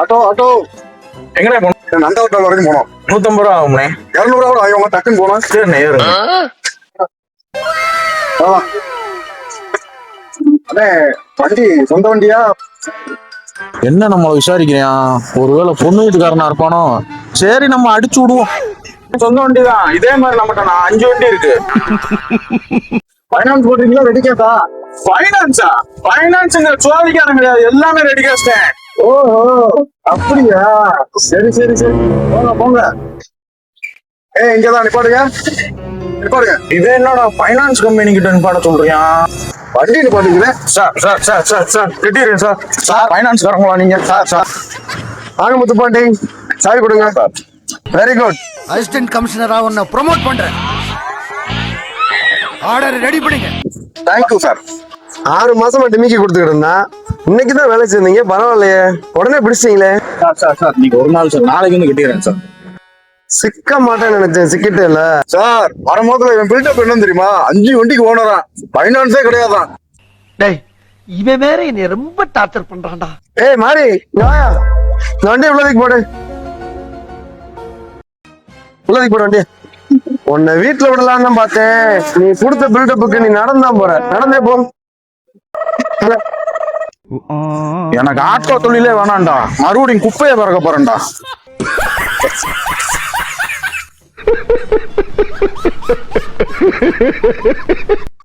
Auto auto எங்கடா போனோம்? நந்த hotel வரைக்கும் போனோம். 150 ரூபா ஆகும்ண்ணே. 200 ரூபா ஆகும் டக்குன்னு போனோம். சரிண்ணே ஏறுங்க. அண்ணே வண்டி சொந்த வண்டியா? என்ன நம்ம விசாரிக்கிறேன், ஒருவேளை பொண்ணு வீட்டுக்காரனா இருப்பானோ? சரி நம்ம அடிச்சு விடுவோம். சொந்த வண்டி தான். இதே மாதிரி நம்மகிட்ட 5 வண்டி இருக்கு. ஃபைனான்ஸ் போடுறீங்களா ரெடி கேஷா? பைனான்ஸா? பைனான்ஸ்ங்கிற சோதிக்காரன் கிடையாது, எல்லாமே ரெடி கேஸ்டேன். ஓஹோ அப்படியா? சரி சரி சரி போங்க போங்க. இங்கதான் நிப்பாடுங்க நிப்பாடுங்க. இது என்னடா பைனான்ஸ் கம்பெனி கிட்ட நிப்பாட சொல்றியா? வண்டி நிப்பாட்டுங்களேன். Sir sir sir sir sir திட்டிடுறேன் சார். சார் பைனான்ஸ் காரங்களா நீங்க? சார் சார் வாங்க முத்துப்பாண்டி சாவி கொடுங்க. Very good. அசிஸ்டன்ட் கமிஷனரா உன்னை ப்ரொமோட் பண்றேன். ஆர்டர் ரெடி பண்ணுங்க. Thank you sir. 6 மாசமா டிமிக்கி கொடுத்துக்கிட்டு இருந்தா இன்னைக்கு தான் வேலை செஞ்சீங்க, பரவாயில்லையே. உடனே பிடிச்சிட்டீங்களே. சார் சார் சார் நீங்க ஒரு நாள் சார், நாளைக்கு வந்து கட்டிடுறேன் சார். சிக்க மாட்டேன்னு நினைச்சேன், சிக்கிட்டே இல்ல சார். வரும்போதுல இவன் பில்டப் என்ன தெரியுமா? 5 வண்டிக்கு ஓனரா, பைனான்ஸே கிடையாதான். டேய் இவன் வேற என்னை ரொம்ப டார்ச்சர் பண்றான்டா. மாறி வாயா, இந்த வண்டியை உள்ளதுக்கு போடு. உள்ளதுக்கு போடு வண்டியை. உன்னை வீட்டுல விடலான்னு தான் பார்த்தேன். நீ கொடுத்த பில்டப்புக்கு நீ நடந்தான் போற. நடந்தே போ. எனக்கு ஆட்டோ தொழிலே வேணாம்டா, மறுபடியும் குப்பையை பறக்க போறேன்டா.